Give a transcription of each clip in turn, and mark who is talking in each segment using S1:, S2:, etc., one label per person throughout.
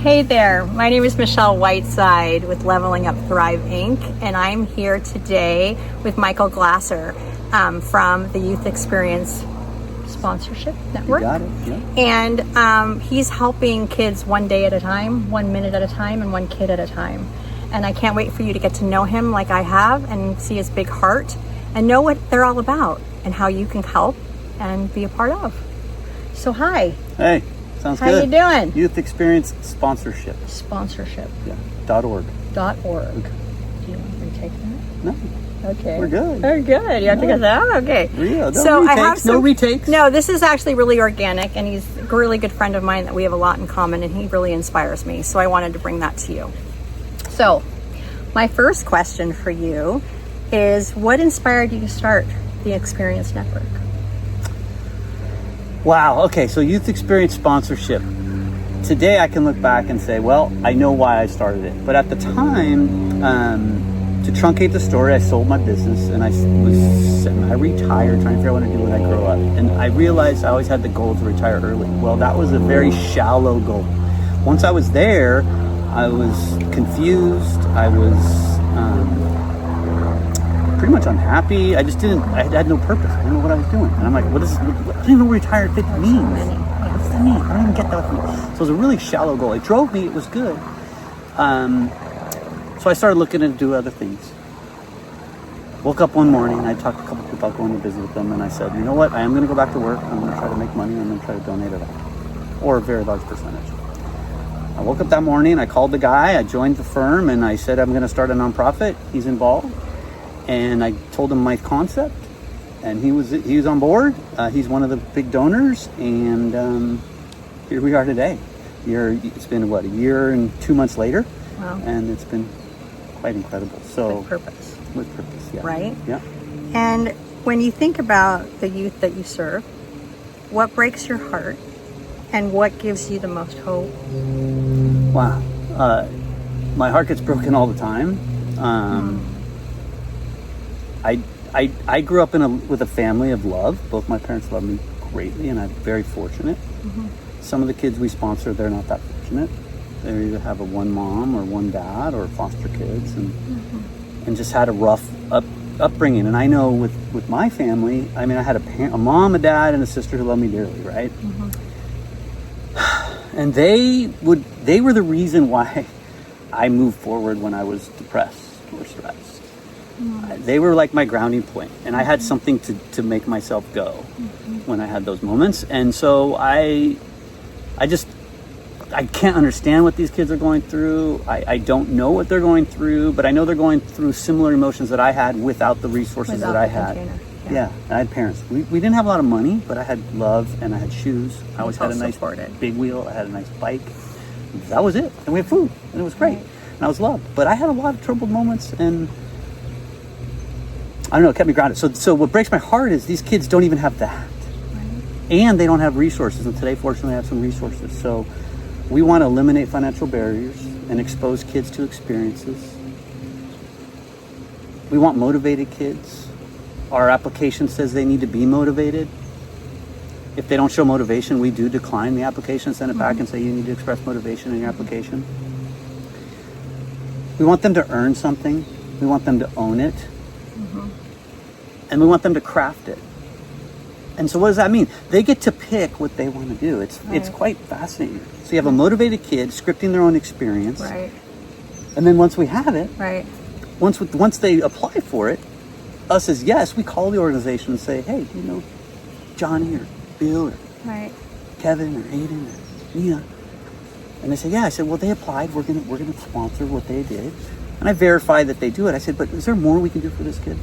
S1: Hey there, my name is Michelle Whiteside with Leveling Up Thrive Inc. And I'm here today with Michael Glasser from the Youth Experience Sponsorship Network.
S2: You got it, yeah.
S1: And he's helping kids 1 day at a time, 1 minute at a time, and one kid at a time. And I can't wait for you to get to know him like I have and see his big heart and know what they're all about and how you can help and be a part of. So hi.
S2: Hey, sounds
S1: How
S2: good.
S1: you doing?
S2: Youth Experience Sponsorship.
S1: Sponsorship.
S2: Yeah. .org.
S1: .org.
S2: Okay.
S1: Do you want me to take that?
S2: No.
S1: Okay.
S2: We're good.
S1: We're good. You have to get that? Okay.
S2: Yeah,
S1: No
S2: retakes.
S1: No, this is actually really organic, and he's a really good friend of mine that we have a lot in common, and he really inspires me. So I wanted to bring that to you. So my first question for you is, what inspired you to start the Experience Network?
S2: Wow. Okay. So Youth Experience Sponsorship. Today I can look back and say, well, I know why I started it. But at the time, to truncate the story, I sold my business and I was semi-retired, trying to figure out what to do when I grow up. And I realized I always had the goal to retire early. Well, that was a very shallow goal. Once I was there, I was confused. I was pretty much unhappy. I had no purpose. I didn't know what I was doing. And I'm like, I don't even know what retired fit means. What does that mean? I don't even get that. So it was a really shallow goal. It drove me. It was good. So I started looking into other things. Woke up one morning. I talked to a couple people about going to visit with them. And I said, you know what? I am going to go back to work. I'm going to try to make money. I'm going to try to donate it all. Or a very large percentage. I woke up that morning. I called the guy. I joined the firm. And I said, I'm going to start a nonprofit. He's involved. And I told him my concept, and he was on board. He's one of the big donors, and here we are today. It's been a year and 2 months later.
S1: Wow.
S2: And it's been quite incredible. So
S1: with purpose.
S2: With purpose, yeah.
S1: Right?
S2: Yeah.
S1: And when you think about the youth that you serve, what breaks your heart, and what gives you the most hope?
S2: Wow. My heart gets broken all the time. I grew up with a family of love. Both my parents love me greatly, and I'm very fortunate. Mm-hmm. Some of the kids we sponsor, they're not that fortunate. They either have a one mom or one dad or foster kids, and just had a rough upbringing. And I know with my family, I mean, I had a mom, a dad, and a sister who loved me dearly, right? Mm-hmm. And they were the reason why I moved forward when I was depressed or stressed. They were like my grounding point, and I had something to make myself go when I had those moments. And so I can't understand what these kids are going through. I don't know what they're going through, but I know they're going through similar emotions that I had without the resources that I had. Yeah, I had parents. We didn't have a lot of money, but I had love and I had shoes. I always had a nice big wheel. I had a nice bike. That was it. And we had food, and it was great. Right. And I was loved. But I had a lot of troubled moments, and I don't know, it kept me grounded. So what breaks my heart is these kids don't even have that. Right. And they don't have resources. And today, fortunately, I have some resources. So we want to eliminate financial barriers and expose kids to experiences. We want motivated kids. Our application says they need to be motivated. If they don't show motivation, we do decline the application, send it back and say you need to express motivation in your application. We want them to earn something. We want them to own it. And we want them to craft it. And so what does that mean? They get to pick what they want to do. It's quite fascinating. So you have a motivated kid scripting their own experience.
S1: Right.
S2: And then once we have it,
S1: right.
S2: Once they apply for it, us as yes, we call the organization and say, hey, do you know Johnny or Bill or
S1: right.
S2: Kevin or Aiden or Nina? And they say, yeah. I said, well, they applied. We're gonna sponsor what they did. And I verified that they do it. I said, but is there more we can do for this kid?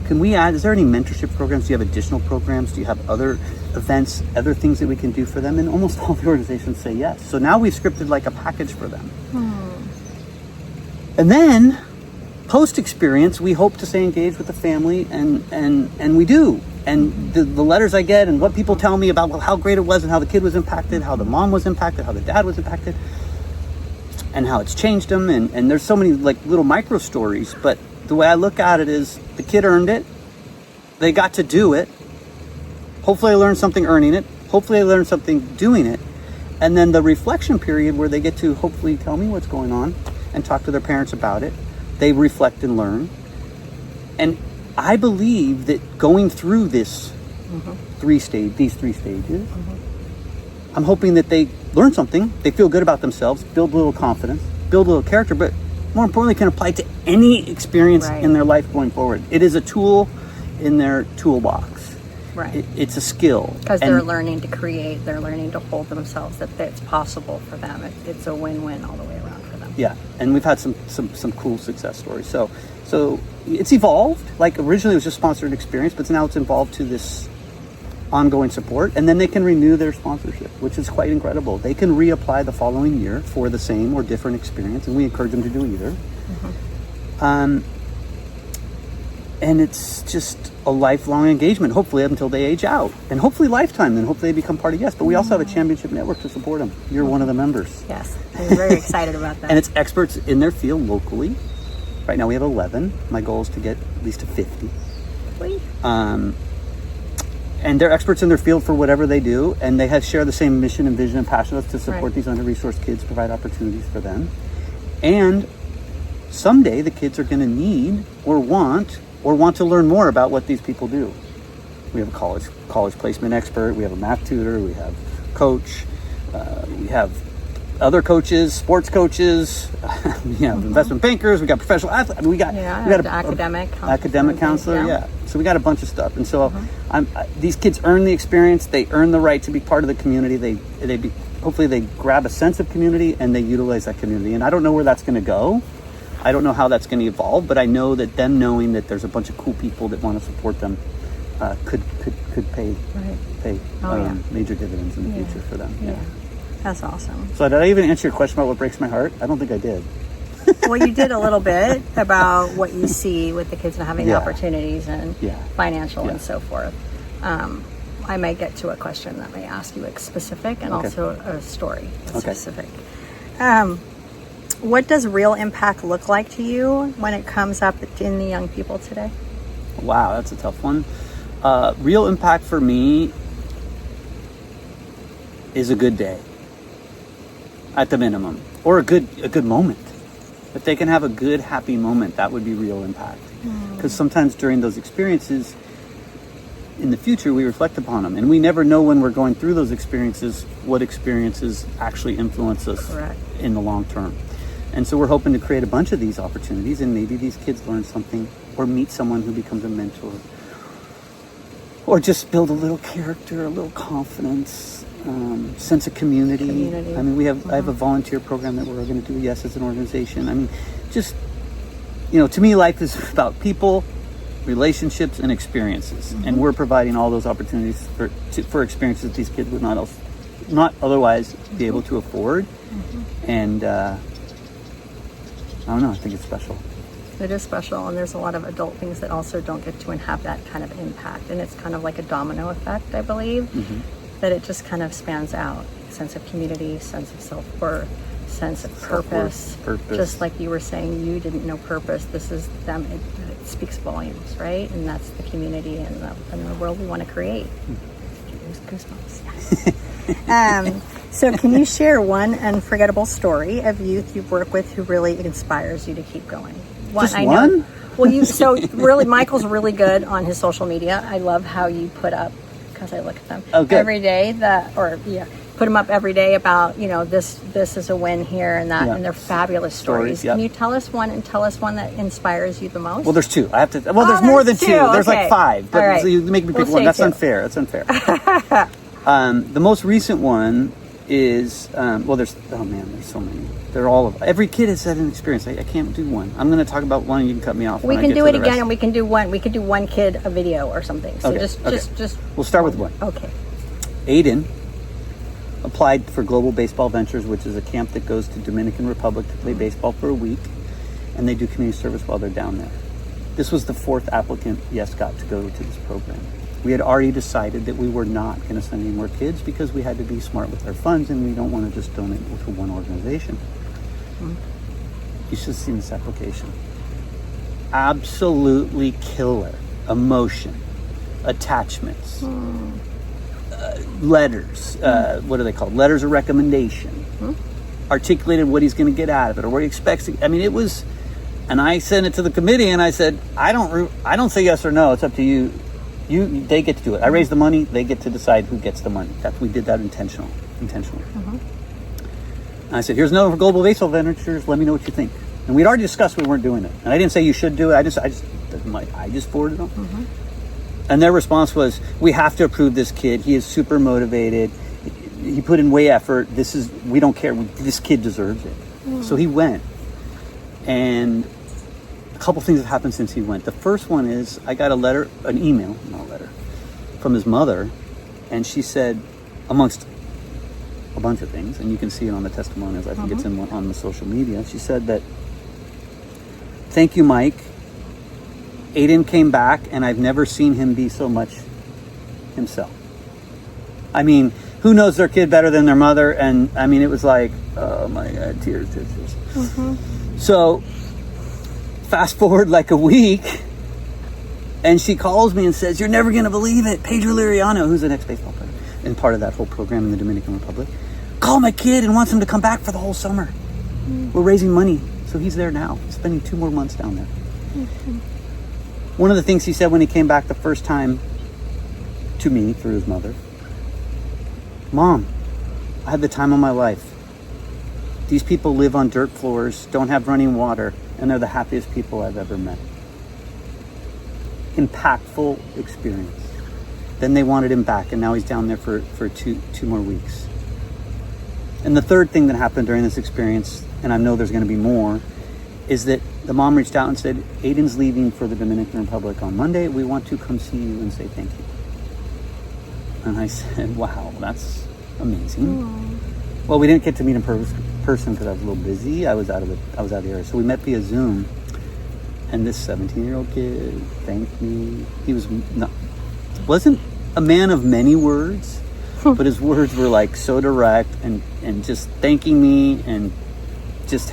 S2: Can we add, is there any mentorship programs? Do you have additional programs? Do you have other events, other things that we can do for them? And almost all the organizations say yes. So now we've scripted like a package for them. And then post-experience, we hope to stay engaged with the family, and we do. And the letters I get and what people tell me about how great it was and how the kid was impacted, how the mom was impacted, how the dad was impacted, and how it's changed them. And there's so many like little micro stories, but the way I look at it is the kid earned it. They got to do it. Hopefully I learned something earning it. Hopefully I learned something doing it. And then the reflection period where they get to hopefully tell me what's going on and talk to their parents about it. They reflect and learn. And I believe that going through this these three stages, I'm hoping that they learn something, they feel good about themselves, build a little confidence, build a little character, but more importantly, can apply it to any experience in their life going forward. It is a tool in their toolbox.
S1: Right.
S2: It's a skill.
S1: Because they're learning to create, they're learning to hold themselves, that it's possible for them. It's a win-win all the way around for them.
S2: Yeah, and we've had some cool success stories. So it's evolved. Like originally it was just sponsored experience, but now it's evolved to this ongoing support, and then they can renew their sponsorship, which is quite incredible. They can reapply the following year for the same or different experience, and we encourage them to do either. And it's just a lifelong engagement, hopefully up until they age out, and hopefully lifetime, then hopefully they become part of Yes. But we also have a championship network to support them. You're one of the members.
S1: Yes, I'm very excited about that.
S2: And it's experts in their field locally. Right now we have 11. My goal is to get at least to 50.
S1: Sweet.
S2: And they're experts in their field for whatever they do, and they share the same mission and vision and passion to support these under-resourced kids, provide opportunities for them. And someday the kids are going to need or want to learn more about what these people do. We have a college placement expert, we have a math tutor, we have coach, we have other coaches, sports coaches, we have investment bankers, we got professional athletes, we got
S1: academic
S2: counselor, yeah. So we got a bunch of stuff, and so these kids earn the experience. They earn the right to be part of the community. Hopefully they grab a sense of community and they utilize that community. And I don't know where that's going to go. I don't know how that's going to evolve, but I know that them knowing that there's a bunch of cool people that want to support them could pay major dividends in the future for them. Yeah.
S1: That's awesome.
S2: So did I even answer your question about what breaks my heart? I don't think I did.
S1: Well, you did a little bit about what you see with the kids and having opportunities and financial and so forth. I may get to a question that may ask you a specific and also a story specific. What does real impact look like to you when it comes up in the young people today?
S2: Wow, that's a tough one. Real impact for me is a good day, at the minimum, or a good moment. If they can have a good, happy moment, that would be real impact. Because sometimes during those experiences, in the future, we reflect upon them. And we never know when we're going through those experiences, what experiences actually influence us in the long term. And so we're hoping to create a bunch of these opportunities, and maybe these kids learn something or meet someone who becomes a mentor. Or just build a little character, a little confidence, sense of community. I mean, I have a volunteer program that we're going to do, Yes, as an organization. I mean, just, to me, life is about people, relationships, and experiences. And we're providing all those opportunities for experiences these kids would not otherwise be able to afford. And I don't know, I think it's special.
S1: It is special, and there's a lot of adult things that also don't get to have that kind of impact. And it's kind of like a domino effect, I believe, that it just kind of spans out. Sense of community, sense of self-worth, sense of purpose. Just like you were saying, you didn't know purpose. This is them. It speaks volumes, right? And that's the community and the world we want to create. Goosebumps. So can you share one unforgettable story of youth you've worked with who really inspires you to keep going?
S2: Just one?
S1: Well, so really, Michael's really good on his social media. I love how you put up, because I look at them every day, put them up every day about, this is a win here and that, and they're fabulous stories. Can you tell us one that inspires you the most?
S2: Well, there's two. I have to. Well, there's more than two. There's like five, but so you make me pick one. That's unfair. That's unfair. The most recent one is there's so many. They're all every kid has had an experience. I can't do one. I'm going to talk about one and you can cut me off.
S1: We can do it again, and we can do one kid a video or something. So just
S2: we'll start with one.
S1: Okay.
S2: Aiden applied for Global Baseball Ventures, which is a camp that goes to Dominican Republic to play baseball for a week, and they do community service while they're down there. This was the fourth applicant Yes got to go to this program. We had already decided that we were not going to send any more kids because we had to be smart with our funds, and we don't want to just donate to one organization. You should have seen this application. Absolutely killer. Emotion, attachments, letters. What are they called? Letters of recommendation. Articulated what he's going to get out of it or what he expects. I mean, it was, and I sent it to the committee and I said, I don't say yes or no. It's up to you. They get to do it. I raise the money. They get to decide who gets the money. We did that intentionally. And I said, here's another for global baseball ventures. Let me know what you think. And we'd already discussed we weren't doing it. And I didn't say you should do it. I just forwarded them. And their response was, we have to approve this kid. He is super motivated. He put in way effort. We don't care. This kid deserves it. So he went. And a couple things have happened since he went. The first one is I got an email, not a letter, from his mother. And she said, amongst a bunch of things, and you can see it on the testimonials. I think it's on the social media. She said that, thank you, Mike. Aiden came back and I've never seen him be so much himself. I mean, who knows their kid better than their mother? And I mean, it was like, oh my God, tears. So fast forward like a week and she calls me and says, you're never going to believe it. Pedro Liriano, who's an ex-baseball player and part of that whole program in the Dominican Republic, called my kid and wants him to come back for the whole summer. We're raising money. So he's there now, spending 2 more months down there. One of the things he said when he came back the first time to me through his mother, Mom, I had the time of my life. These people live on dirt floors, don't have running water, and they're the happiest people I've ever met. Impactful experience. Then they wanted him back, and now he's down there for two more weeks. And the third thing that happened during this experience, and I know there's going to be more, is that the mom reached out and said, Aiden's leaving for the Dominican Republic on Monday. We want to come see you and say thank you. And I said, wow, that's amazing. Well, we didn't get to meet in person because I was a little busy. I was out of the area. So we met via Zoom. And this 17-year-old kid thanked me. He wasn't a man of many words, but his words were like so direct and just thanking me and just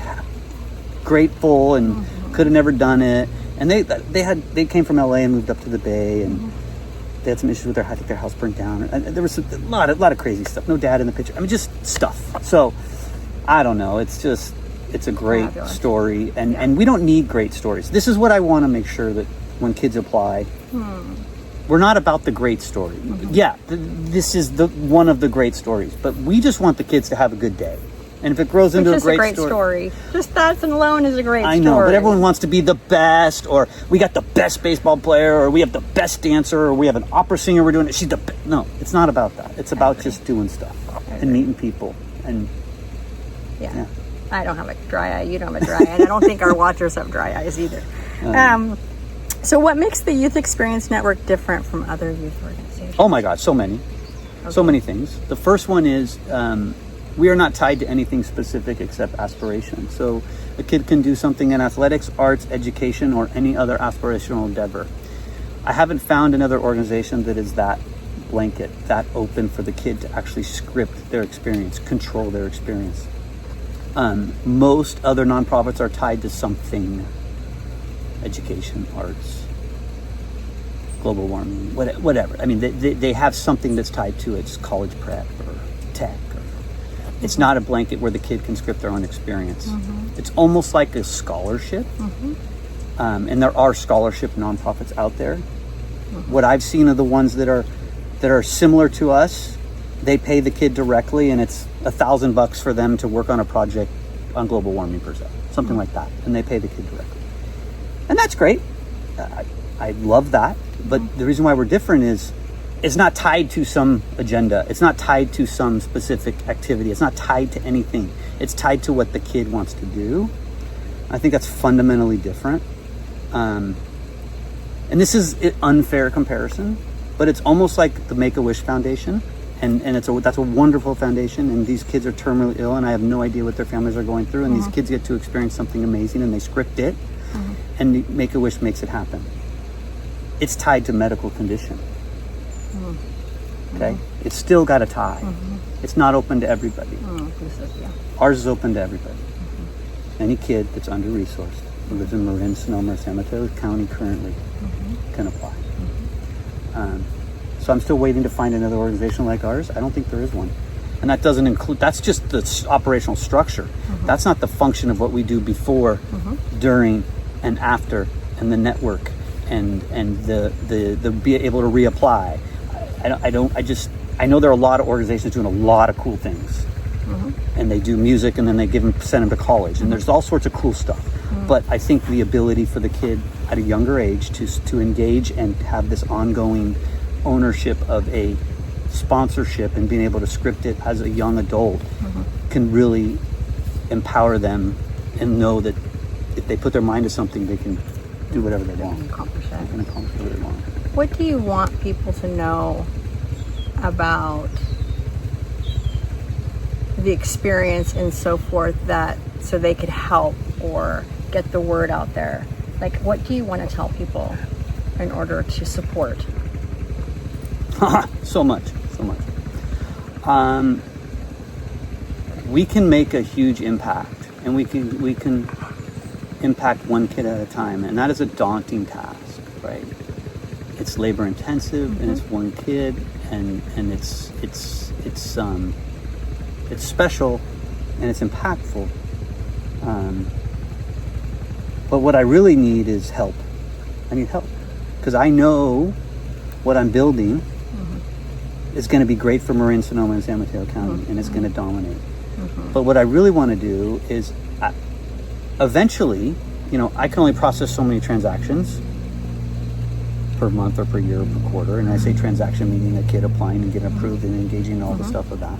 S2: grateful and could have never done it. And they came from LA and moved up to the Bay, and they had some issues with their house burnt down. And there was a lot of crazy stuff. No dad in the picture. I mean, just stuff. So I don't know. It's a great story, and we don't need great stories. This is what I want to make sure that when kids apply, we're not about the great story. Yeah, this is one of the great stories, but we just want the kids to have a good day. And if it grows into a great story,
S1: just that alone is a great story.
S2: I know, but everyone wants to be the best, or we got the best baseball player, or we have the best dancer, or we have an opera singer. We're doing it. She's the best. No, it's not about that. It's about just doing stuff and meeting people. And
S1: yeah. I don't have a dry eye. You don't have a dry eye. And I don't think our watchers have dry eyes either. So what makes the Youth Experience Network different from other youth organizations?
S2: Oh my God, so many. Okay. So many things. The first one is we are not tied to anything specific except aspiration. So a kid can do something in athletics, arts, education, or any other aspirational endeavor. I haven't found another organization that is that blanket, that open for the kid to actually script their experience, control their experience. Most other nonprofits are tied to something. Education, arts, global warming, whatever. I mean, they have something that's tied to it. It's college prep or tech. It's not a blanket where the kid can script their own experience. It's almost like a scholarship. And there are scholarship nonprofits out there. What I've seen of the ones that are similar to us, they pay the kid directly, and it's $1,000 for them to work on a project on global warming per se, something like that, and they pay the kid directly. And that's great. I love that. But the reason why we're different is it's not tied to some agenda. It's not tied to some specific activity. It's not tied to anything. It's tied to what the kid wants to do. I think that's fundamentally different. And this is an unfair comparison, but it's almost like the Make-A-Wish Foundation. And that's a wonderful foundation. And these kids are terminally ill, and I have no idea what their families are going through. And these kids get to experience something amazing, and they script it. And Make-A-Wish makes it happen. It's tied to medical condition. Okay? It's still got a tie. It's not open to everybody. Ours is open to everybody. Any kid that's under-resourced who lives in Marin, Sonoma, San Mateo County currently can apply. So I'm still waiting to find another organization like ours. I don't think there is one. And that doesn't include, that's just the operational structure. That's not the function of what we do before, during, and after, and the network, and the be able to reapply. I know there are a lot of organizations doing a lot of cool things. And they do music, and then they send them to college, and there's all sorts of cool stuff. But I think the ability for the kid at a younger age to engage and have this ongoing ownership of a sponsorship and being able to script it as a young adult can really empower them and know that if they put their mind to something, they can do whatever they want.
S1: Accomplish
S2: They
S1: it.
S2: can accomplish whatever they want.
S1: What do you want people to know about the experience and so forth, that so they could help or get the word out there? Like, what do you want to tell people in order to support?
S2: So much. We can make a huge impact, and we can impact one kid at a time, and that is a daunting task, right? It's labor intensive, and it's one kid, and it's special, and it's impactful. But what I really need is help. I need help, because I know what I'm building is going to be great for Marin, Sonoma, and San Mateo County, and it's going to dominate. But what I really want to do is, eventually, I can only process so many transactions per month or per year or per quarter. And I say transaction meaning a kid applying and getting approved and engaging in all the stuff of that.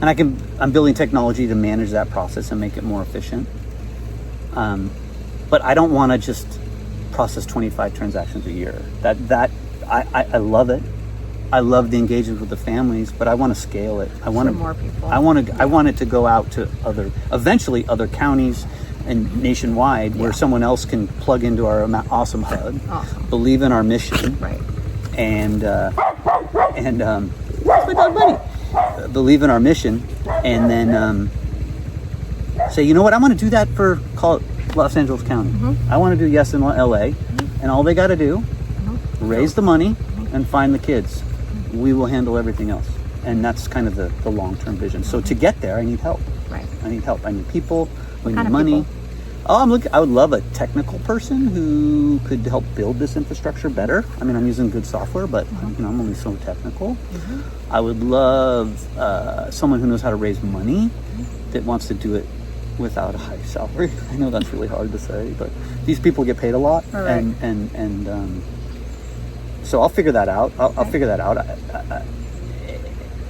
S2: And I'm building technology to manage that process and make it more efficient. But I don't want to just process 25 transactions a year. I love it. I love the engagement with the families, but I want to scale it. I want
S1: more people.
S2: I want it to go out to eventually other counties and nationwide, where someone else can plug into our awesome hub, believe in our mission,
S1: Right.
S2: and my dog Buddy, believe in our mission, and then say, you know what, I want to do that for, call it Los Angeles County. I want to do Yes in LA, and all they got to do, raise the money and find the kids. We will handle everything else. And that's kind of the long-term vision. So to get there, I need help.
S1: Right.
S2: I need help. I need people. We
S1: kind
S2: need
S1: of
S2: money.
S1: people?
S2: I would love a technical person who could help build this infrastructure better. I mean, I'm using good software, but I'm only so technical. I would love someone who knows how to raise money, that wants to do it without a high salary. I know that's really hard to say, but these people get paid a lot,
S1: Right.
S2: and so I'll figure that out. I'll figure that out.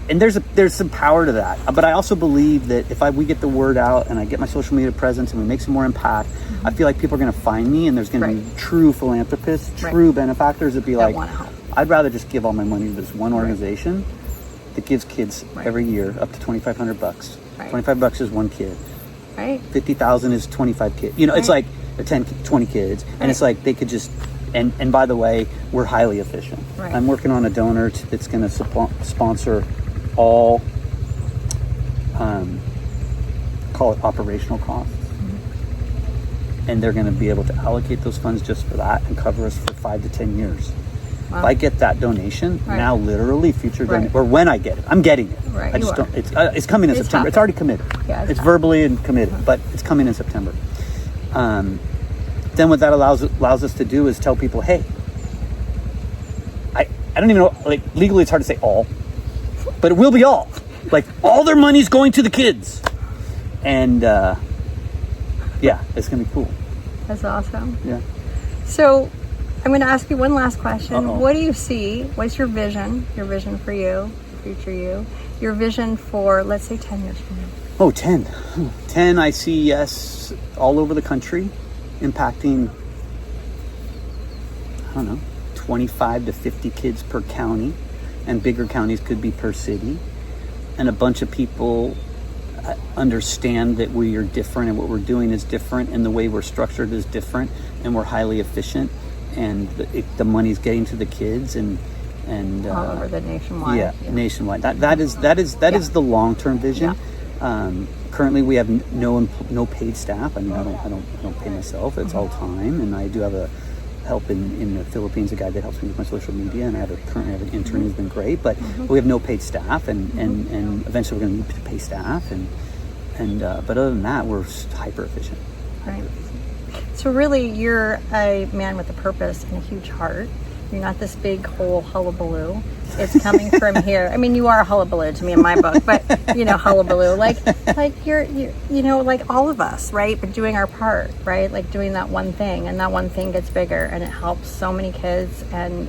S2: And there's some power to that. But I also believe that if we get the word out and I get my social media presence and we make some more impact, I feel like people are going to find me, and there's going to be true philanthropists, true benefactors that be like,
S1: want to help.
S2: I'd rather just give all my money to this one organization that gives kids every year up to $2,500.
S1: Right.
S2: $25 is one kid.
S1: Right.
S2: 50,000 is 25 kids. It's like 20 kids, and it's like they could just. And by the way, we're highly efficient.
S1: Right.
S2: I'm working on a donor that's going to sponsor all, call it operational costs. And they're going to be able to allocate those funds just for that and cover us for 5 to 10 years.
S1: Wow.
S2: If I get that donation, now literally future donation, or when I get it, I'm getting it.
S1: Right,
S2: I just
S1: you
S2: don't. It's coming in
S1: It's
S2: September.
S1: happening.
S2: It's already committed.
S1: Yeah,
S2: it's verbally and committed, but it's coming in September. Then what that allows us to do is tell people, hey, I don't even know, like legally it's hard to say all, but it will be all. Like all their money's going to the kids. And yeah, it's gonna be cool.
S1: That's awesome.
S2: Yeah.
S1: So I'm going to ask you one last question.
S2: Uh-oh.
S1: What do you see? What's your vision? Your vision for you, future you, your vision for, let's say, 10 years from now.
S2: Oh, 10. 10, I see Yes all over the country, impacting, I don't know, 25 to 50 kids per county, and bigger counties could be per city. And a bunch of people understand that we are different, and what we're doing is different, and the way we're structured is different, and we're highly efficient, and the money's getting to the kids, and
S1: All over the nationwide.
S2: yeah, nationwide. That is the long-term vision. Currently, we have no paid staff. I mean, I don't pay myself. It's all time, and I do have a help in the Philippines, a guy that helps me with my social media, and currently have an intern who's been great, but we have no paid staff, and eventually we're going to need to pay staff, but other than that, we're hyper efficient.
S1: Right. So really, you're a man with a purpose and a huge heart. You're not this big whole hullabaloo. It's coming from here. I mean, you are a hullabaloo to me in my book, but hullabaloo, like you're like all of us, right? But doing our part, right? Like doing that one thing, and that one thing gets bigger, and it helps so many kids and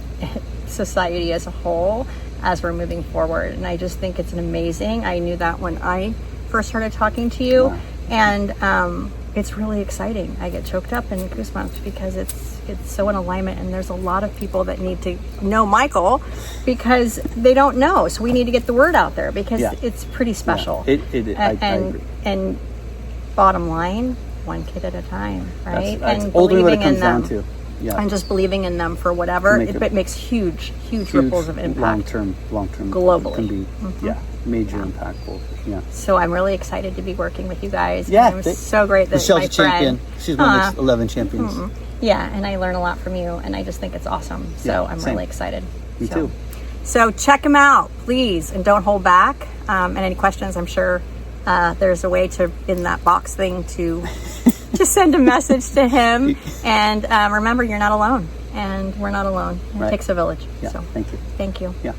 S1: society as a whole as we're moving forward. And I just think it's an amazing. I knew that when I first started talking to you,
S2: Wow.
S1: and it's really exciting. I get choked up and goosebumps because it's so in alignment, and there's a lot of people that need to know Michael because they don't know. So we need to get the word out there because it's pretty special.
S2: I agree.
S1: And bottom line, one kid at a time, right?
S2: That's
S1: and
S2: ultimately what it
S1: believing in
S2: comes
S1: them.
S2: down to. Yeah.
S1: And just believing in them for whatever, it makes huge ripples of impact.
S2: Long term
S1: globally.
S2: Can be major impactful. Yeah.
S1: So I'm really excited to be working with you guys.
S2: Yeah,
S1: And it was so great that
S2: Michelle's
S1: my
S2: a champion.
S1: friend.
S2: She's one of the 11 champions.
S1: Yeah, and I learn a lot from you, and I just think it's awesome. So
S2: Yeah,
S1: I'm
S2: same.
S1: really excited.
S2: Me too.
S1: So check him out, please, and don't hold back. And any questions, I'm sure there's a way to, in that box thing, to just send a message to him. And remember, you're not alone, and we're not alone. It takes a village.
S2: Yeah.
S1: So
S2: Thank you.
S1: Thank you.
S2: Yeah.